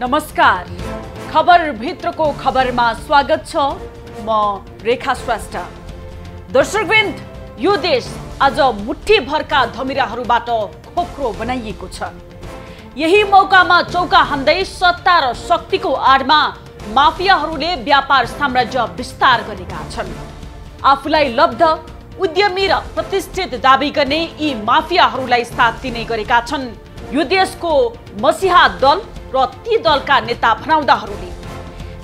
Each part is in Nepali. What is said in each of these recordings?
नमस्कार। खबर भित्रको खबरमा स्वागत छ। म रेखा श्रेष्ठ। दर्शकवृन्द, यो देश आज मुट्ठी भरका धमिराहरूबाट खोक्रो बनाइएको छ। यही मौकामा चौका हान्दै सत्ता र शक्तिको आडमा माफियाहरूले व्यापार साम्राज्य विस्तार गरेका छन्। आफूलाई लब्ध, उद्यमी र प्रतिष्ठित दाबी गर्ने यी माफियाहरूलाई साथ दिने गरेका छन् यो देशको मसिहा दल र ती दलका नेता भनाउँदाहरूले।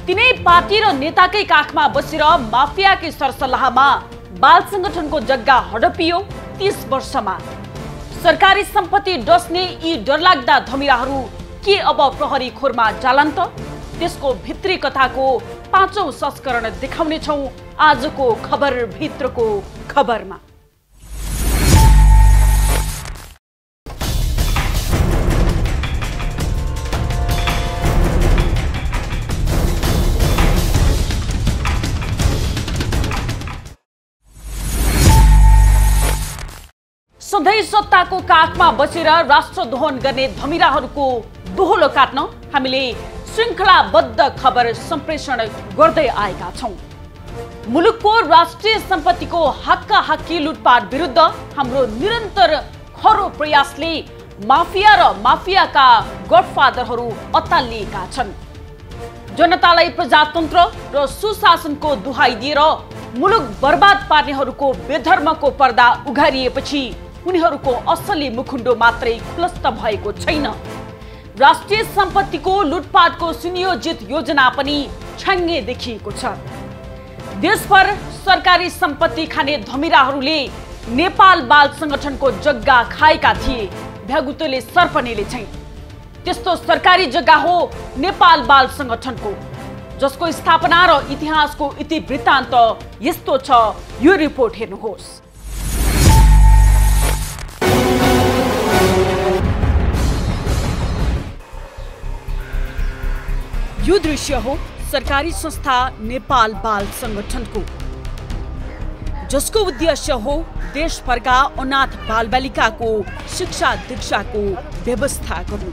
तिनै पार्टी र नेताकै काखमा बसेर माफियाकै सरसल्लाहमा बाल संगठनको जग्गा हडपियो 30 वर्षमा। सरकारी सम्पत्ति डस्ने यी डरलाग्दा धमिराहरू के अब प्रहरी खोरमा जालान् त? त्यसको भित्री कथाको 5औं संस्करण देखाउने छौं आजको खबर भित्रको खबरमा। सधैँ सत्ताको काखमा बसेर राष्ट्रद्रोहन गर्ने धमिराहरूको दोहोलो काट्न हामीले श्रृङ्खलाबद्ध खबर सम्प्रेषण गर्दै आएका छौं। मुलुकको राष्ट्रिय सम्पत्तिको हक्का-हक्की लुटपाट विरुद्ध हाम्रो निरन्तर खरो प्रयासले माफिया र माफियाका गडफादरहरू अत्तालिएका छन्। जनतालाई प्रजातन्त्र र सुशासनको दुहाई दिएर मुलुक बर्बाद पार्नेहरूको बेधर्मको पर्दा उघारिएपछि उनीहरूको असली मुखुण्डो मात्रै खुलस्त भएको छैन। राष्ट्रिय सम्पत्तिको लुटपाटको सुनियोजित योजना पनि छाङ्गे देखिएको छ। देशभर सरकारी सम्पत्ति खाने धमिराहरूले नेपाल बाल संगठनको जग्गा खाएका थिए। भ्यागुतोले सर्पनेले चाहिँ त्यस्तो सरकारी जग्गा हो नेपाल बाल संगठनको, जसको स्थापना र इतिहासको इतिवृत्तान्त यस्तो छ। यो रिपोर्ट हेर्नुहोस्। यो दृश्य हो सरकारी संस्था नेपाल बाल संगठनको, जसको उद्देश्य हो देशभरका अनाथ बालबालिकाको शिक्षा दीक्षाको व्यवस्था गर्नु।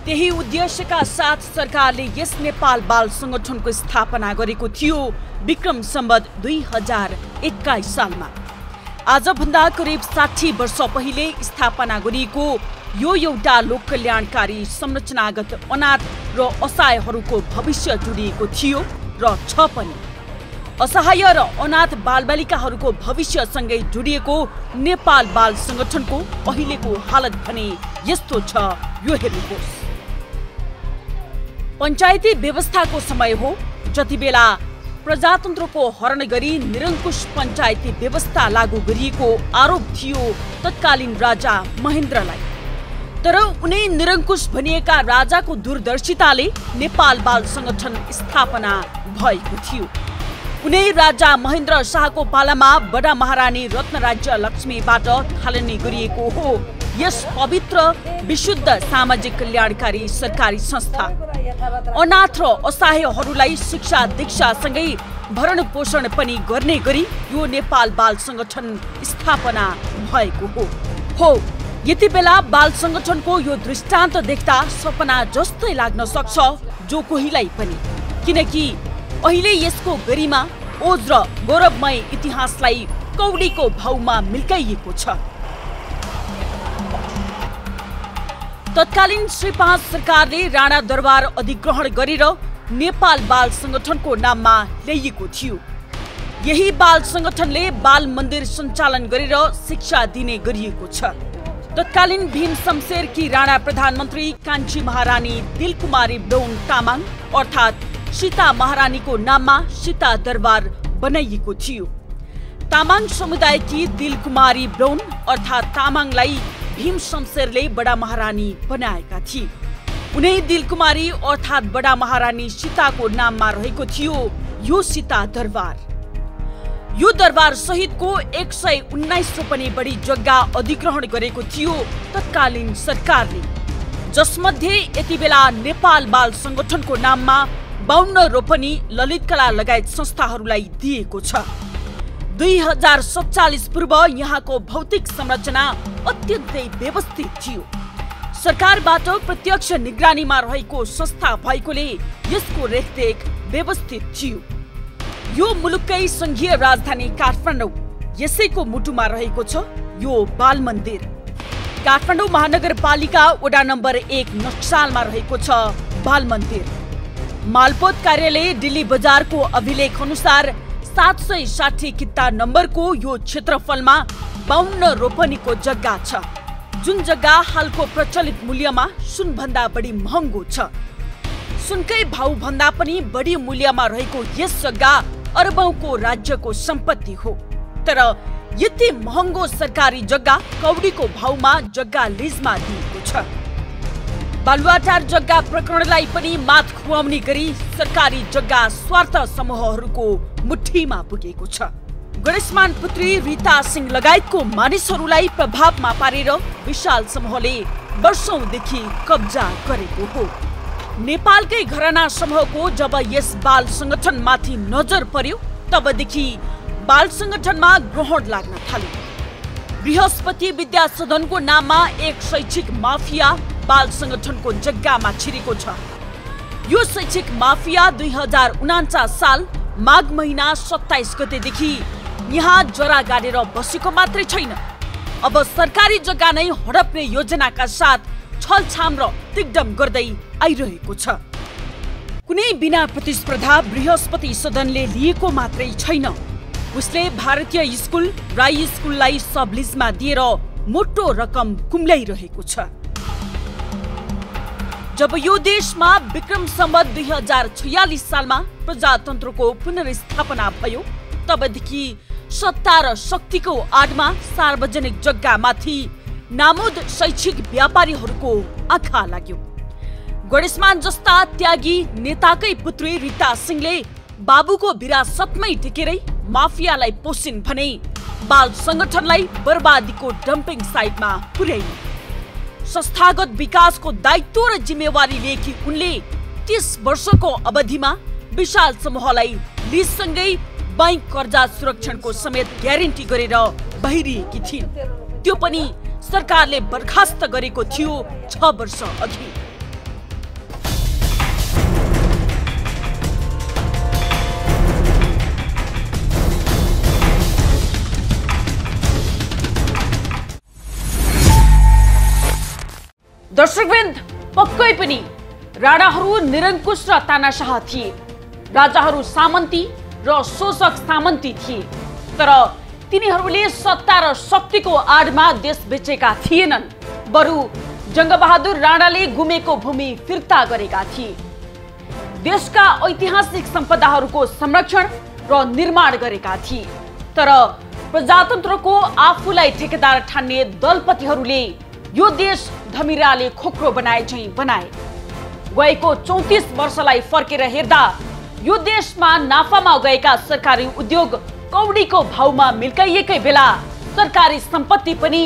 त्यही उद्देश्यका साथ सरकारले यस नेपाल बाल संगठनको स्थापना गरेको थियो विक्रम सम्वत 2021 सालमा। आजभन्दा करिब 60 वर्ष पहिले स्थापना गरिएको यो एउटा लोककल्याणकारी संरचनागत अनाथ र असहायहरूको भविष्य जोडिएको थियो र छ पनि। असहाय र अनाथ बालबालिकाहरूको भविष्यसँगै जोडिएको नेपाल बाल संगठनको अहिलेको हालत भने यस्तो छ। यो हेर्नुहोस्। पञ्चायती व्यवस्थाको समय हो, जति बेला प्रजातन्त्रको हरण गरी निरङ्कुश पञ्चायती व्यवस्था लागू गरिएको आरोप थियो तत्कालीन राजा महेन्द्रलाई। तर उनै निरङ्कुश भनिएका राजाको दूरदर्शिताले नेपाल बाल संगठन स्थापना भएको थियो। उनै राजा महेन्द्र शाहको पालामा बडा महारानी रत्न राज्य लक्ष्मीबाट थालनी गरिएको हो यस पवित्र विशुद्ध सामाजिक कल्याणकारी सरकारी संस्था। अनाथ र असहायहरूलाई शिक्षा दीक्षासँगै भरण पोषण पनि गर्ने गरी यो नेपाल बाल संगठन स्थापना भएको हो। यति बेला बाल संगठनको यो दृष्टान्त देख्दा सपना जस्तै लाग्न सक्छ जो कोहीलाई पनि, किनकि अहिले यसको गरिमा, ओज र गौरवमय इतिहासलाई कौडीको भाउमा मिल्काइएको छ। तत्कालीन श्री 5 सरकारले राणा दरबार अधिग्रहण गरेर नेपाल बाल संगठनको नाममा ल्याइएको थियो। यही बाल संगठनले बाल मन्दिर सञ्चालन गरेर शिक्षा दिने गरिएको छ। तत्कालीन भीम शमशेरकी राणा प्रधानमन्त्री कान्छी महारानी दिलकुमारी ब्रोन तामाङ अर्थात् सीता महारानीको नाममा सीता दरबार बनाइएको थियो। तामाङ समुदायकी दिलकुमारी ब्रोन अर्थात् तामाङलाई भीम शमशेरले बडा महारानी बनाएका थिए। उनै दिलकुमारी अर्थात् बडा महारानी सीताको नाममा रहेको थियो यो सीता दरबार। यो दरबार सहितको 119 रोपनी बढी जग्गा अधिग्रहण गरेको थियो तत्कालीन सरकारले, जसमध्ये यति बेला नेपाल बाल संगठनको नाममा 52 रोपनी ललितकला लगायत संस्थाहरूलाई दिएको छ। 2047 पूर्व यहाँको भौतिक संरचना अत्यन्तै व्यवस्थित थियो। सरकारबाट प्रत्यक्ष निगरानीमा रहेको संस्था भएकोले यसको रेखदेख व्यवस्थित थियो। यो मुलुककै संघीय राजधानी काठमाडौँ, यसैको मुटुमा रहेको छ यो बाल मन्दिर। काठमाडौँ महानगरपालिका वडा नम्बर 1 नक्सालमा रहेको छ बाल मन्दिर। मालपोत कार्यालय दिल्ली बजारको अभिलेख अनुसार 760 किता नम्बरको यो क्षेत्रफलमा 52 रोपनीको जग्गा छ, जुन जग्गा हालको प्रचलित मूल्यमा सुनभन्दा बढी महँगो छ। सुनकै भाउ भन्दा पनि बढी मूल्यमा रहेको यस जग्गा अरबौंको राज्यको सम्पत्ति हो। तर यति महँगो सरकारी जग्गा कौडीको भाउमा जग्गा लिजमा दिएको छ। बालुवाटार जग्गा प्रकरणलाई पनि मात खुवाउने गरी सरकारी जग्गा स्वार्थ समूहहरूको मुठीमा पुगेको छ। गणेशमान पुत्री रीता सिंह लगायतको मानिसहरूलाई प्रभावमा पारेर विशाल समूहले वर्षौंदेखि कब्जा गरेको हो। नेपालकै घराना समूहको जब यस बाल संगठनमाथि नजर पर्यो तबदेखि बाल संगठनमा ग्रहण लाग्न थाल्यो। बृहस्पति विद्या सदनको नाममा एक शैक्षिक माफिया बाल संगठनको जग्गामा छिरेको छ। यो शैक्षिक माफिया 2049 साल माघ महिना 27 गतेदेखि यहाँ जरा गाडेर बसेको मात्रै छैन, अब सरकारी जग्गा नै हडप्ने योजनाका साथ छलछाम र दिग्दम गर्दै आइरहेको छ। कुनै बिना प्रतिस्पर्धा बृहस्पति सदनले लिएको मात्रै छैन, उसले भारतीय स्कुल राई स्कुललाई सबलिजमा दिएर मोटो रकम कुम्ल्याइरहेको छ। जब यो देशमा विक्रम सम्वत 2046 सालमा प्रजातन्त्रको पुनर्स्थापना भयो तबदेखि सत्ता र शक्तिको आडमा सार्वजनिक जग्गामाथि नामुद शैक्षिक व्यापारीहरूको आँखा लाग्यो। गणेशमान जस्ता त्यागी नेताकै पुत्री रीता सिंहले बाबुको विरासतमै टेकेरै माफियालाई पोसिन् भने बाल संगठनलाई बर्बादीको डम्पिङ साइटमा पुर्याइन्। संस्थागत विकासको दायित्व र जिम्मेवारी लिएकी उनले 30 वर्षको अवधिमा विशाल समूहलाई लिजसँगै बैंक कर्जा सुरक्षणको समेत ग्यारेन्टी गरेर बाहिरिएकी थिइन्, त्यो पनि सरकारले बर्खास्त गरेको थियो 6 वर्ष अघि। दर्शकवृन्द, पक्कै पनि राणाहरू निरङ्कुश र तानाशाह थिए, राजाहरू सामन्ती र शोषक सामन्ती थिए, तर तिनीहरूले सत्ता र शक्तिको आडमा देश बेचेका थिएनन्, बरु जङ्गबहादुर राणाले गुमेको भूमि फिर्ता गरेका थिए। देशका ऐतिहासिक सम्पदाहरूको संरक्षण र निर्माण गरेका थिए। तर प्रजातन्त्रको आफूलाई ठेकेदार ठान्ने दलपतिहरूले यो देश धमिराले खोक्रो बनाए झैं बनाए। गएको 34 वर्षलाई फर्केर हेर्दा यो देशमा नाफामा गएका सरकारी उद्योग कौडीको भाउमा मिल्काइएकै बेला सरकारी सम्पत्ति पनि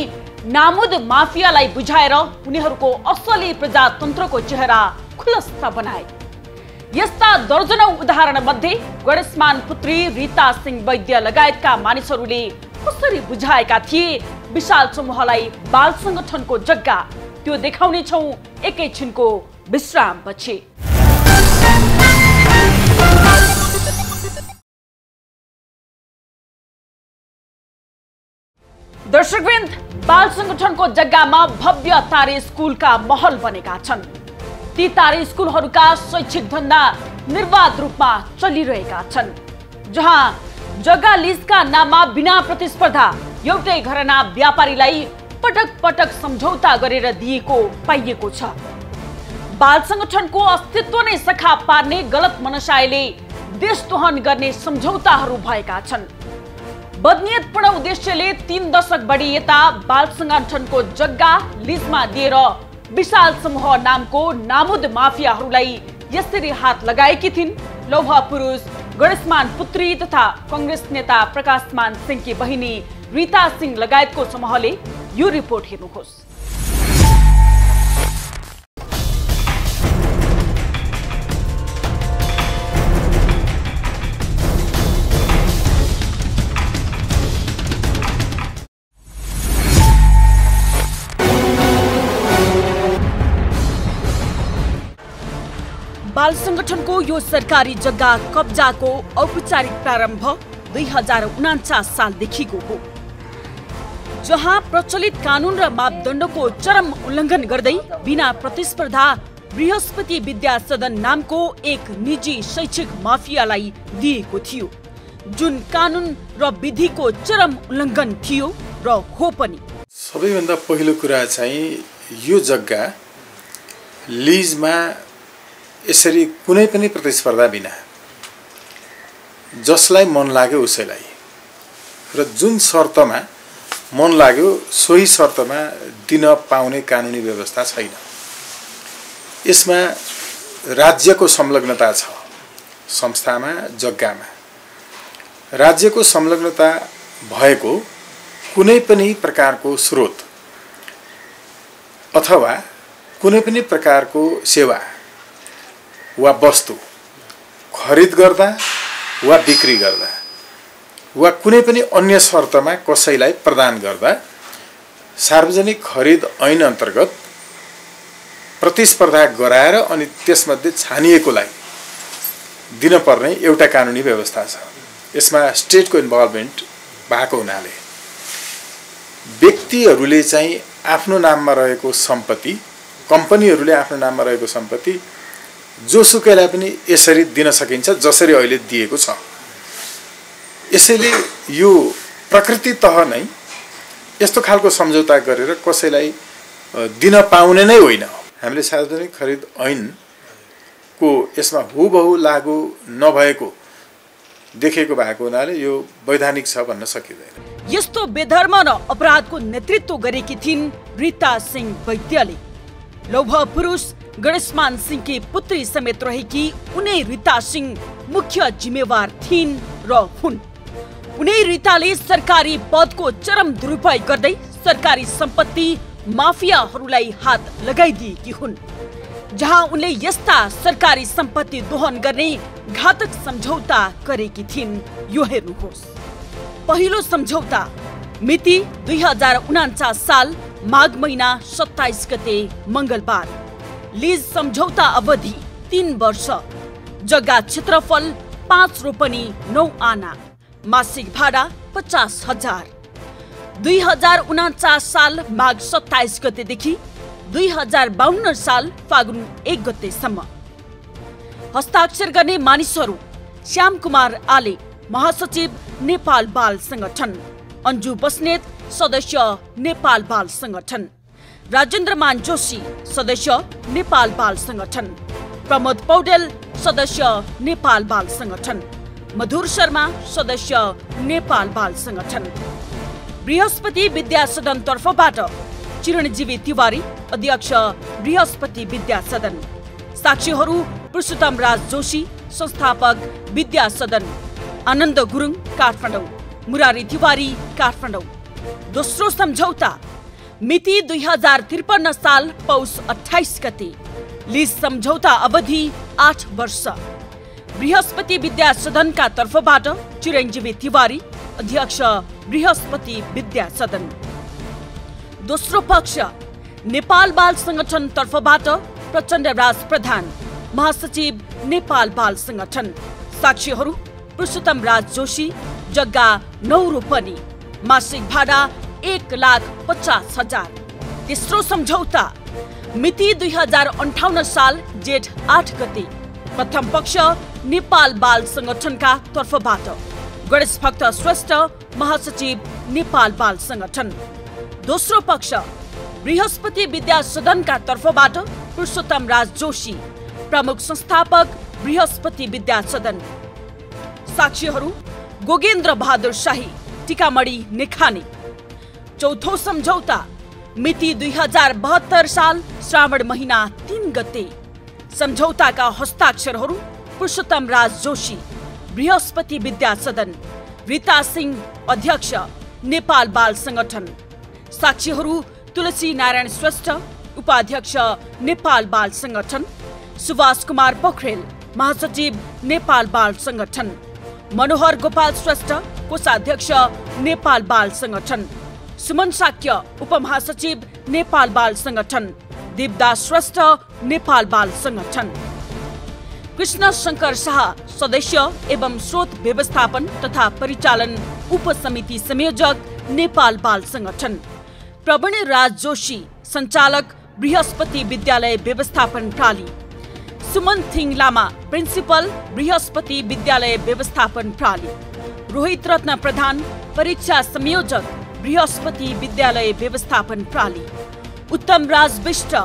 नामुद माफियालाई बुझाएर उनीहरूको असली प्रजातन्त्रको चेहरा खुलस्त बनाए। यस्ता दर्जनौं उदाहरण मध्ये गणेशमान पुत्री रीता सिंह वैद्य लगायतका मानिसहरूले कसरी बुझाएका थिए विशाल समूहलाई बाल संगठनको जग्गा, त्यो देखाउने छौं एकैछिनको विश्रामपछि। दर्शकवृन्द, बाल संगठनको जग्गामा भव्य तारे स्कुलका महल बनेका छन्। ती तारे स्कुलहरूका शैक्षिक धन्दा निर्वाध रूपमा चलिरहेका छन्, जहाँ जग्गा लिजका नाममा बिना प्रतिस्पर्धा एउटै घराना व्यापारीलाई पटक पटक सम्झौता गरेर दिएको पाइएको छ। बाल संगठनको अस्तित्व नै सखा पार्ने गलत मनसायले देशदोहन गर्ने सम्झौताहरू भएका छन्। बदनियतपूर्ण उद्देश्यले 3 दशक बढी यता बाल संगठनको जग्गा लिजमा दिएर विशाल समूह नामको नामुद माफियाहरूलाई यसरी हात लगाएकी थिइन्। लौह पुरुष गणेशमान पुत्री तथा कांग्रेस नेता प्रकाशमान सिंहकी बहिनी रीता सिंह लगायतको समूहले यो रिपोर्ट हेर्नुहोस्। बाल संगठनको यो सरकारी जग्गा कब्जाको औपचारिक प्रारम्भ 2049 सालदेखिको हो, जहाँ प्रचलित कानून र मापदण्डको चरम उल्लङ्घन गर्दै बिना प्रतिस्पर्धा बृहस्पति विद्या सदन नामको एक निजी शैक्षिक माफियालाई दिएको थियो, जुन कानून र विधिको चरम उल्लङ्घन थियो र हो पनि। सबैभन्दा पहिलो कुरा चाहिँ यो जग्गा लिजमा यसरी कुनै पनि प्रतिस्पर्धा बिना जसलाई मन लाग्यो उसैलाई र जुन शर्तमा मन लाग्यो सोही शर्तमा दिन पाउने कानुनी व्यवस्था छैन। यसमा राज्यको संलग्नता छ, संस्थामा जग्गामा राज्यको संलग्नता भएको कुनै पनि प्रकारको स्रोत अथवा कुनै पनि प्रकारको सेवा वा वस्तु खरिद गर्दा वा बिक्री गर्दा वा कुनै पनि अन्य शर्तमा कसैलाई प्रदान गर्दा सार्वजनिक खरिद ऐन अन्तर्गत प्रतिस्पर्धा गराएर अनि त्यसमध्ये छानिएकोलाई दिनपर्ने एउटा कानुनी व्यवस्था छ। यसमा स्टेटको इन्भल्भमेन्ट भएको हुनाले व्यक्तिहरूले चाहिँ आफ्नो नाममा रहेको सम्पत्ति, कम्पनीहरूले आफ्नो नाममा रहेको सम्पत्ति जोसुकैलाई पनि यसरी दिन सकिन्छ जसरी अहिले दिएको छ। यसैले यो प्रकृति तह नै यस्तो खालको सम्झौता गरेर कसैलाई दिन पाउने नै होइन। हामीले सार्वजनिक खरिद ऐनको यसमा हुबहु लागू नभएको देखेको भएको हुनाले यो वैधानिक छ भन्न सकिँदैन। यस्तो बेधर्म र अपराधको नेतृत्व गरेकी थिइन् रीता सिंह वैद्यले। लौह पुरुष गणेशमान सिंहकी पुत्री समेत रहेकी उनै रीता सिंह मुख्य जिम्मेवार थिइन् र हुन्। उनै रीताले सरकारी पदको चरम दुरुपयोग गर्दै सरकारी सम्पत्ति माफियाहरूलाई हात लगाइदिएकी हुन्, जहाँ उनले यस्ता सरकारी सम्पत्ति दोहन गर्ने घातक सम्झौता गरेकी थिइन्। यो हेर्नुहोस्। पहिलो सम्झौता मिति 2049 साल माघ महिना 27 गते मंगलबार। लीज सम्झौता अवधि 3 वर्ष, जग्गा क्षेत्रफल 5 रोपनी 9 आना, मासिक भाडा 50,000। 2049 साल माघ 27 गतेदेखि 2052 साल फागुन 1 गतेसम्म। हस्ताक्षर गर्ने मानिसहरू श्याम कुमार आले, महासचिव नेपाल बाल संगठन, अन्जु बस्नेत, सदस्य नेपाल बाल संगठन, राजेन्द्रमान जोशी, सदस्य नेपाल बाल संगठन, प्रमोद पौडेल, सदस्य नेपाल बाल संगठन, मधुर शर्मा, सदस्य नेपाल बाल संगठन। बृहस्पति विद्या सदन तर्फबाट चिरणजीवी तिवारी, अध्यक्ष बृहस्पति विद्या सदन। साक्षीहरू पुरुषोत्तम राज जोशी, संस्थापक विद्या सदन, आनन्द गुरुङ, काठमाडौँ, मुरारी तिवारी, काठमाडौँ। दोस्रो सम्झौता मिति 2053 साल पौष 28 गते। लीज सम्झौता अवधि 8 वर्ष। बृहस्पति विद्या सदनका तर्फबाट चिरञ्जीवी तिवारी, अध्यक्ष बृहस्पति विद्या सदन। दोस्रो पक्ष नेपाल बाल संगठन तर्फबाट प्रचण्ड राज प्रधान, महासचिव नेपाल बाल संगठन। साक्षीहरू पुरुषोत्तम राज जोशी, जग्गा 9 रोपनी, मासिक भाडा 1,50,000। तेस्रो सम्झौता मिति 2058 साल जेठ 8 गते। प्रथम पक्ष नेपाल बाल संगठनका तर्फबाट गणेश भक्त श्रेष्ठ, महासचिव नेपाल बाल संगठन। दोस्रो पक्ष बृहस्पति विद्या सदनका तर्फबाट पुरुषोत्तम राज जोशी, प्रमुख संस्थापक बृहस्पति विद्या सदन। साक्षीहरू गोगेन्द्र बहादुर शाही, टिकामणी नेखाने। चौथो सम्झौता मिति 2072 साल श्रावण महिना 3 गते। सम्झौताका हस्ताक्षरहरू पुरुषोत्तम राज जोशी, बृहस्पति विद्या सदन, रीता सिंह, अध्यक्ष नेपाल बाल संगठन। साक्षीहरू तुलसी नारायण श्रेष्ठ, उपाध्यक्ष नेपाल बाल संगठन, सुभाष कुमार पोखरेल, महासचिव नेपाल बाल संगठन, मनोहर गोपाल श्रेष्ठ, कोषाध्यक्ष नेपाल बाल संगठन, सुमन साक्य, उपमहासचिव नेपाल बाल संगठन, देवदास श्रेष्ठ, नेपाल बाल संगठन। कृष्ण शंकर शाह सदस्य एवं स्रोत व्यवस्थापन तथा परिचालन उपसमिति संयोजक नेपाल बाल संगठन, प्रवीण राज जोशी संचालक बृहस्पति विद्यालय व्यवस्थापन प्राली, सुमन थिङ लामा प्रिन्सिपल बृहस्पति विद्यालय व्यवस्थापन प्राली, रोहित रत्न प्रधान परीक्षा संयोजक बृहस्पति विद्यालय व्यवस्थापन प्राली, उत्तम राज विष्ट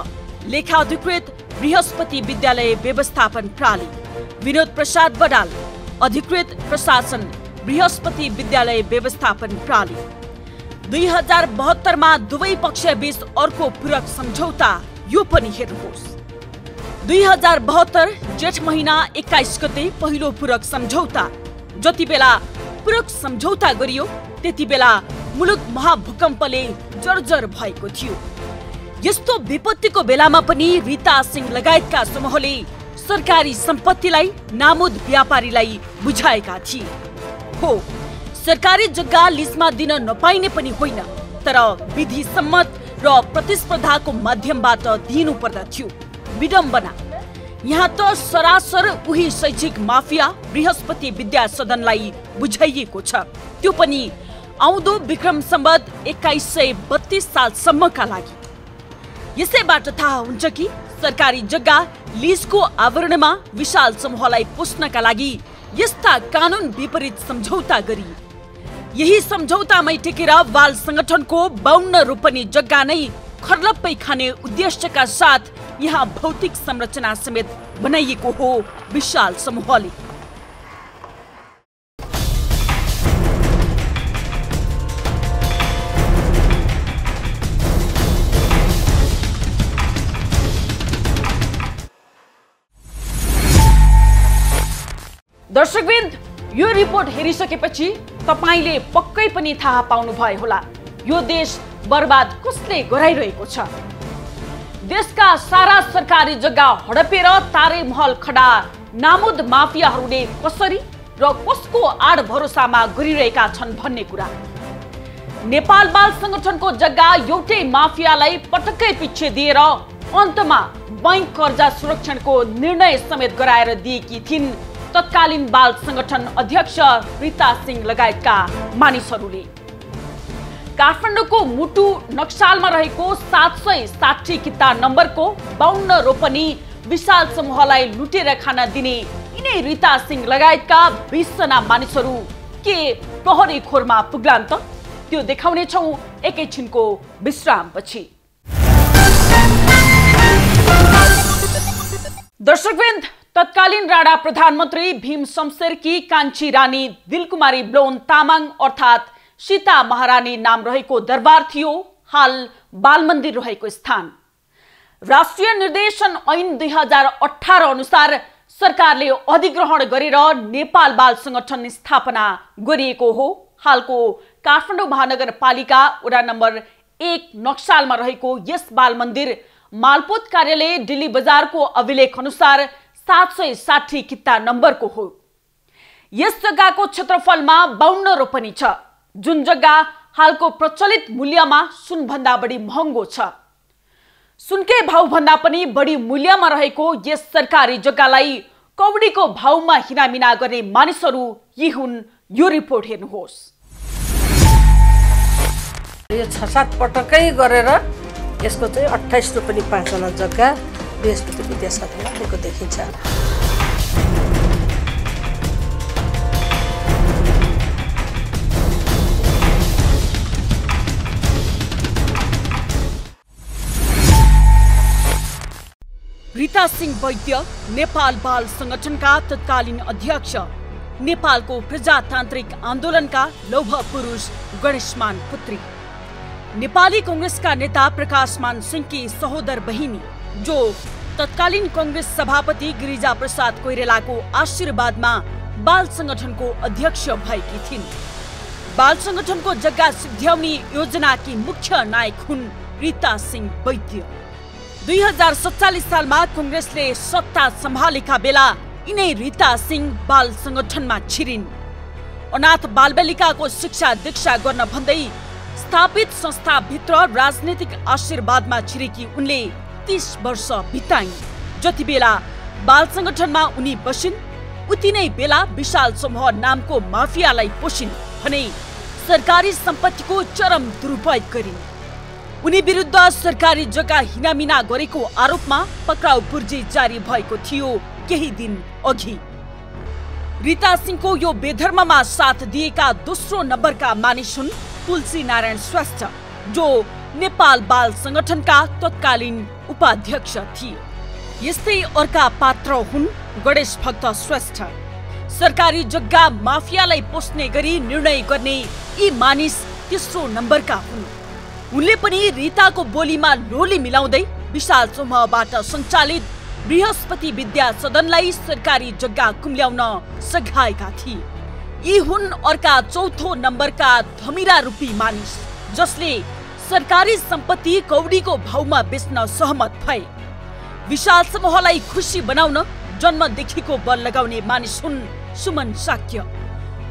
लेखा अधिकृत बृहस्पति विद्यालय व्यवस्थापन प्राली, विनोद प्रसाद बडाल अधिकृत प्रशासन बृहस्पति विद्यालय व्यवस्थापन प्राली। 2072 मा दुवै पक्षबीच अर्को पूरक सम्झौता, यो पनि हेर्नुहोस्। 2072 जेठ महिना 21 गते पहिलो पूरक सम्झौता। जति बेला पूरक सम्झौता गरियो त्यति बेला मुलुक महाभूकम्पले जर्जर भएको थियो। यस्तो विपत्तिको बेलामा पनि रीता सिंह लगायतका समूहले सरकारी सम्पत्तिलाई नामुद व्यापारीलाई बुझाएका थिए। हो, सरकारी जग्गा लिजमा दिन नपाइने पनि होइन, तर विधि सम्मत र प्रतिस्पर्धाको माध्यमबाट दिनु पर्दथ्यो। विडम्बना, यहाँ त सरासर उही शैक्षिक माफिया बृहस्पति विद्या सदनलाई बुझाइएको छ, त्यो पनि आउँदो विक्रम सम्वत 2132 सालसम्मका लागि। यसैबाट थाहा हुन्छ कि सरकारी जग्गा लिजको आवरणमा विशाल समूहलाई पोस्नका लागि यस्ता कानुन विपरीत सम्झौता गरी। यही सम्झौतामै टेकेर बाल संगठनको 52 रोपनी जग्गा नै खर्लप्पै खाने उद्देश्यका साथ यहाँ भौतिक संरचना समेत बनाइएको हो विशाल समूहले। दर्शकवृन्द, यो रिपोर्ट हेरिसकेपछि तपाईले पक्कै पनि थाहा पाउनु भयो होला यो देश बर्बाद कसले गराइरहेको छ। देशका सारा सरकारी जग्गा हडपेर तारे महल खडा नामुद माफियाहरूले कसरी र कसको आड भरोसामा गरिरहेका छन् भन्ने कुरा। नेपाल बाल संगठनको जग्गा एउटै माफियालाई पटक्कै पछि दिएर अन्तमा बैंक कर्जा सुरक्षणको निर्णय समेत गराएर दिएकी थिइन् तत्कालीन बाल संगठन अध्यक्ष रीता सिंह लगायतका मानिसहरूले। काठमाडौँको मुटु नक्सालमा रहेको 760 किता नम्बरको 52 रोपनी विशाल समूहलाई लुटेर खान दिने यिनै रीता सिंह लगायतका 20 जना मानिसहरू के प्रहरी खोरमा पुग्लान् त? त्यो देखाउने छौं एकैछिनको विश्रामपछि। दर्शकवृन्द, तत्कालीन राणा प्रधानमन्त्री भीम शमशेरकी कान्छी रानी दिलकुमारी ब्लोन तामाङ अर्थात् सीता महारानी नाम रहेको दरबार थियो हाल बालमन्दिर रहेको स्थान। राष्ट्रिय निर्देशन ऐन 2018 अनुसार सरकारले अधिग्रहण गरेर नेपाल बाल संगठन स्थापना गरिएको हो। हालको काठमाडौँ महानगरपालिका वडा नम्बर 1 नक्सालमा रहेको यस बाल मन्दिर मालपोत कार्यालय दिल्ली बजारको अभिलेख अनुसार 760 किता नम्बरको हो। यस जग्गाको क्षेत्रफलमा 52 रोपनी छ, जुन जग्गा हालको प्रचलित मूल्यमा सुनभन्दा बढी महँगो छ। सुनकै भाउभन्दा पनि बढी मूल्यमा रहेको यस सरकारी जग्गालाई कौडीको भाउमा हिनामिना गर्ने मानिसहरू यी हुन्। यो रिपोर्ट हेर्नुहोस्। यो 6-7 पटकै गरेर यसको चाहिँ 28 रोपनी 5 जना जग्गा बृहस्पति विद्या सदनमा दिएको देखिन्छ। रीता सिंह वैद्य नेपाल बाल संगठनका तत्कालीन अध्यक्ष, नेपालको प्रजातान्त्रिक आन्दोलनका लौह पुरुष गणेशमान पुत्री, नेपाली कांग्रेसका नेता प्रकाशमान सिंहकी सहोदर बहिनी, जो तत्कालीन कांग्रेस सभापति गिरिजा प्रसाद कोइरालाको आशीर्वादमा बाल संगठनको अध्यक्ष भएकी थिइन्। बाल संगठनको जग्गा सिद्ध्याउने योजनाकी मुख्य नायक हुन् रीता सिंह वैद्य। 2047 सालमा कांग्रेसले सत्ता सम्हालेका बेला यिनै रीता सिंह बाल संगठनमा छिरिन्। अनाथ बालबालिकाको शिक्षा दीक्षा गर्न भन्दै स्थापित संस्थाभित्र राजनीतिक आशीर्वादमा छिरेकी उनले 30 वर्ष बिताइन्। जति बेला बाल संगठनमा उनी बसिन्, उति नै बेला विशाल समूह नामको माफियालाई पोषिन् भने सरकारी सम्पत्तिको चरम दुरुपयोग गरिन्। उनी विरुद्ध सरकारी जग्गा हिनामिना गरेको आरोपमा पक्राउ पूर्जी जारी भएको थियो केही दिन अघि। रीता सिंहको यो बेधर्ममा साथ दिएका दोस्रो नम्बरका मानिस हुन् तुलसी नारायण श्रेष्ठ, जो नेपाल बाल संगठनका तत्कालीन उपाध्यक्ष थिए। यस्तै अर्का पात्र हुन् गणेश भक्त श्रेष्ठ। सरकारी जग्गा माफियालाई पोस्ने गरी निर्णय गर्ने यी मानिस तेस्रो नम्बरका हुन्। उनले पनि रीताको बोलीमा लोली मिलाउँदै विशाल समूहबाट सञ्चालित बृहस्पति विद्या सदनलाई सरकारी जग्गा कुम्ल्याउन सघाएका थिए। यी हुन् अर्का चौथो नम्बरका धमिरा रूपी मानिस, जसले सरकारी सम्पत्ति कौडीको भाउमा बेच्न सहमत भए। विशाल समूहलाई खुसी बनाउन जन्मदेखिको बल लगाउने मानिस हुन् सुमन शाक्य।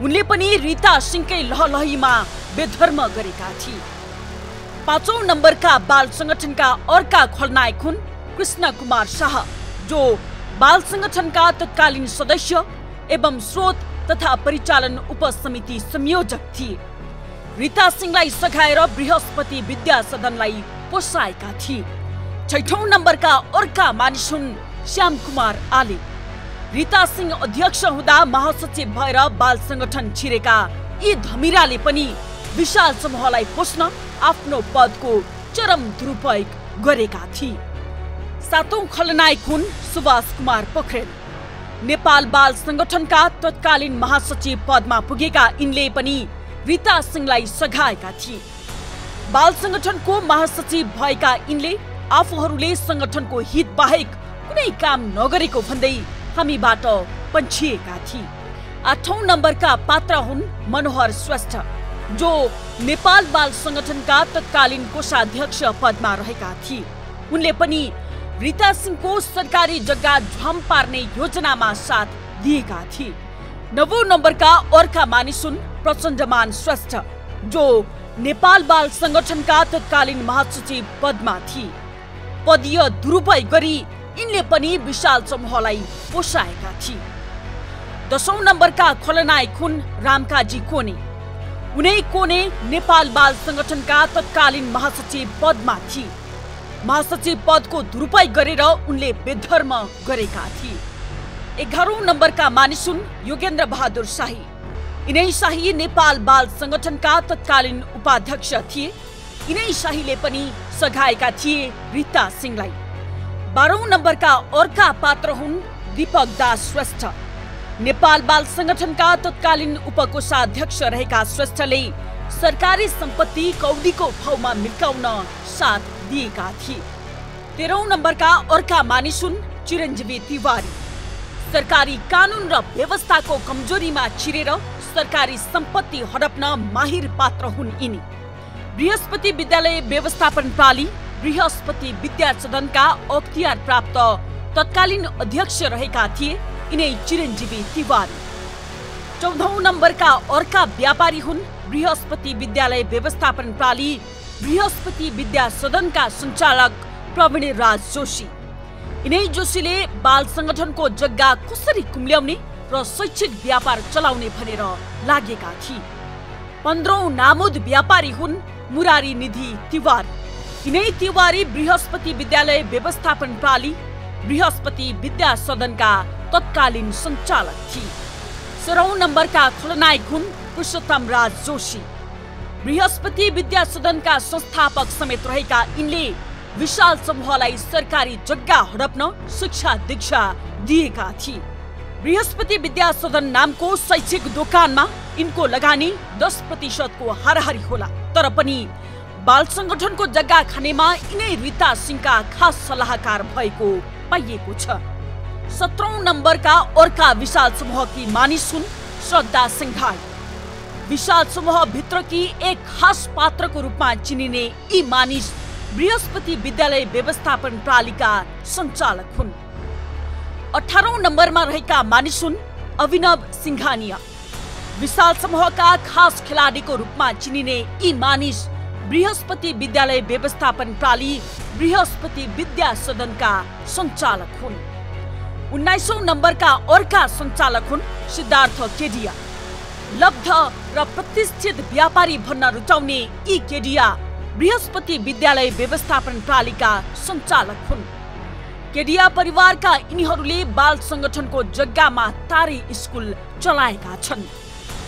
उनले पनि रीता सिंहकै लहलहीमा बेधर्म गरेका थिए। पाँचौं नम्बरका बाल संगठनका अर्का खलनायक हुन् कृष्ण कुमार शाह, जो बाल संगठनका तत्कालीन सदस्य एवं स्रोत तथा परिचालन उपसमिति संयोजक थिए। रीता सिंहलाई सघाएर बृहस्पति विद्या सदनलाई पोसाएका थिए। छैठौं नम्बरका अर्का मानिस हुन् श्याम कुमार आले। रीता सिंह अध्यक्ष हुँदा महासचिव भएर बाल संगठन छिरेका यी धमिराले पनि विशाल समूहलाई पोस्न आफ्नो पदको चरम दुरुपयोग गरेका थिए। सातौं खलनायक हुन् सुभाष कुमार पोखरेल। नेपाल बाल संगठनका तत्कालीन महासचिव पदमा पुगेका यिनले पनि रीता सिंहलाई सघाएका थिए। बाल संगठनको महासचिव भएका यिनले आफूहरूले संगठनको हित बाहेक कुनै काम नगरेको भन्दै हामीबाट पन्छिएका थिए। आठौं नम्बरका पात्र हुन् मनोहर श्रेष्ठ, जो नेपाल बाल संगठनका तत्कालीन कोषाध्यक्ष पदमा रहेका थिए। उनले पनि रीता सिंहको सरकारी जग्गा झ्वाम पार्ने योजनामा साथ दिएका थिए। नवौं नम्बरका अर्का मानिस हुन् प्रचण्डमान श्रेष्ठ, जो नेपाल बाल संगठनका तत्कालीन महासचिव पदमा थिए। पदीय दुरुपयोग गरी यिनले पनि विशाल समूहलाई पोसाएका थिए। दशौं नम्बरका खलनायक हुन् रामकाजी कोने। उनै कोने नेपाल बाल संगठनका तत्कालीन महासचिव पदमा थिए। महासचिव पदको दुरुपयोग गरेर उनले बेधर्म गरेका थिए। 11औं नम्बरका मानिस हुन् योगेन्द्र बहादुर शाही। यिनै शाही नेपाल बाल संगठनका तत्कालीन उपाध्यक्ष थिए। यिनै शाहीले पनि सघाएका थिए रीता सिंहलाई। 12औं नम्बरका अर्का पात्र हुन् दीपक दास श्रेष्ठ। नेपाल बाल संगठनका तत्कालीन उपकोषाध्यक्ष रहेका श्रेष्ठले सरकारी सम्पत्ति कौडीको भाउमा मिल्काउन साथ दिएका थिए। 13औं नम्बरका अर्का मानिस हुन् चिरञ्जीवी तिवारी। सरकारी कानून र व्यवस्थाको कमजोरीमा छिरेर सरकारी सम्पत्ति हडप्न माहिर पात्र हुन् यिनी। बृहस्पति विद्यालय व्यवस्थापन प्रणाली बृहस्पति विद्या सदनका अख्तियार प्राप्त तत्कालीन अध्यक्ष रहेका थिए यिनै चिरञ्जीवी तिवारी। 14औं नम्बरका अर्का व्यापारी हुन् बृहस्पति विद्यालय व्यवस्थापन प्रणाली बृहस्पति विद्या सदनका सञ्चालक प्रवीण राज जोशी। यिनै जोशीले बाल संगठनको जग्गा कसरी कुम्ल्याउने र शैक्षिक व्यापार चलाउने भनेर लागेका थिए। 15औं नामुद व्यापारी हुन् मुरारी निधि तिवारी। यिनै तिवारी बृहस्पति विद्यालय व्यवस्थापन प्रणाली बृहस्पति विद्या सदनका तत्कालीन सञ्चालक थिए। 16औं नम्बरका खलनायक हुन् पुरुषोत्तम राज जोशी। बृहस्पति विद्या सदनका संस्थापक समेत रहेका यिनले विशाल समूहलाई सरकारी जग्गा हडप्न शिक्षा दीक्षा दिएका थिए। बृहस्पति विद्या सदन नामको शैक्षिक दोकानमा यिनको लगानी 10% को हाराहारी होला, तर पनि बाल संगठनको जग्गा खानेमा यिनै रीता सिंहका खास सल्लाहकार भएको पाइएको छ। 17औं नम्बरका अर्का विशाल समूहकी मानिस हुन् श्रद्धा सिंघाई। विशाल समूह भित्रकी एक खास पात्रको रूपमा चिनिने यी मानिस बृहस्पति विद्यालय व्यवस्थापन प्रणालीका सञ्चालक हुन्। 18औं नम्बरमा रहेका मानिस हुन् अभिनव सिंघानिया। विशाल समूहका खास खेलाडीको रूपमा चिनिने यी मानिस बृहस्पति विद्यालय व्यवस्थापन प्रणाली बृहस्पति विद्या सदनका सञ्चालक हुन्। 19औं नम्बरका अर्का सञ्चालक हुन् सिद्धार्थ केडिया। लब्ध र प्रतिष्ठित व्यापारी भन्न रुचाउने यी केडिया बृहस्पति विद्यालय व्यवस्थापन प्रणालीका सञ्चालक हुन्। केडिया परिवारका यिनीहरूले बाल संगठनको जग्गामा तारे स्कुल चलाएका छन्।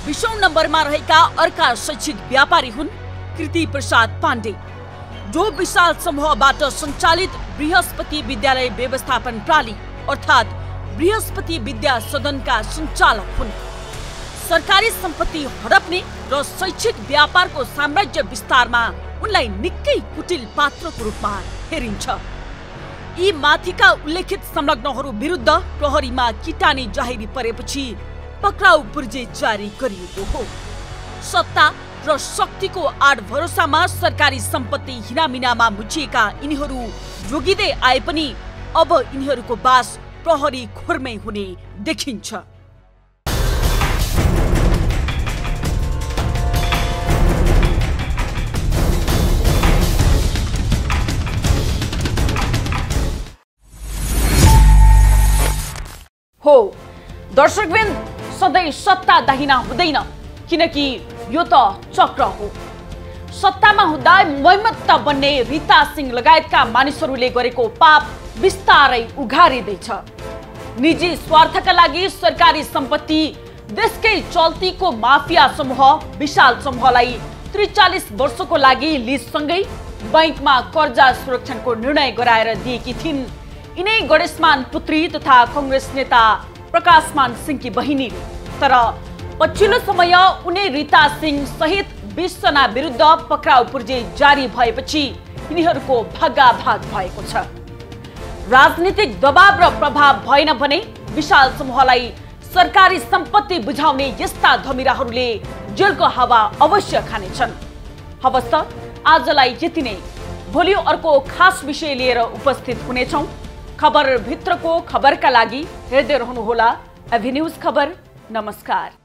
20औं नम्बरमा रहेका अर्का शैक्षिक व्यापारी हुन् कृति प्रसाद पाण्डे, जो विशाल समूहबाट सञ्चालित बृहस्पति विद्यालय व्यवस्थापन प्रणाली अर्थात् बृहस्पति विद्या सदनका सञ्चालक हुन्। सरकारी सम्पत्ति हडप्ने र शैक्षिक व्यापारको साम्राज्य विस्तारमा उनलाई निकै कुटिल पात्रको रूपमा हेरिन्छ। यी माथिका उल्लेखित संलग्नहरू विरुद्ध प्रहरीमा किटानी जाहेरी परेपछि पक्राउ पूर्जे जारी गरिएको हो। सत्ता र शक्तिको आड भरोसामा सरकारी सम्पत्ति हिनामिनामा मुछिएका यिनीहरू जोगिँदै आए पनि अब यिनीहरूको बास प्रहरी खोरमै हुने देखिन्छ। हो दर्शकवृन्द, सधैँ सत्ता दाहिना हुँदैन, किनकि यो त चक्र हो। सत्तामा हुँदा मैमत्त बन्ने रीता सिंह लगायतका मानिसहरूले गरेको पाप बिस्तारै उघारिँदैछ। निजी स्वार्थका लागि सरकारी सम्पत्ति, देशकै चल्तीको माफिया समूह विशाल समूहलाई 43 वर्षको लागि लिजसँगै बैंकमा कर्जा सुरक्षणको निर्णय गराएर दिएकी थिइन् यिनै गणेशमान पुत्री तथा कांग्रेस नेता प्रकाशमान सिंहकी बहिनीले। तर पछिल्लो समय उनी रीता सिंह सहित 20 जना विरुद्ध पक्राउ पूर्जे जारी भएपछि यिनीहरूको भागाभाग भएको छ। राजनीतिक दबाव र प्रभाव भएन भने विशाल समूहलाई सरकारी सम्पत्ति बुझाउने यस्ता धमिराहरूले जेलको हावा अवश्य खानेछन्। हवस् त आजलाई यति नै। भोलि अर्को खास विषय लिएर उपस्थित हुनेछौँ। खबर भित्रको खबरका लागि हेर्दै रहनुहोला एभी न्यूज खबर। नमस्कार।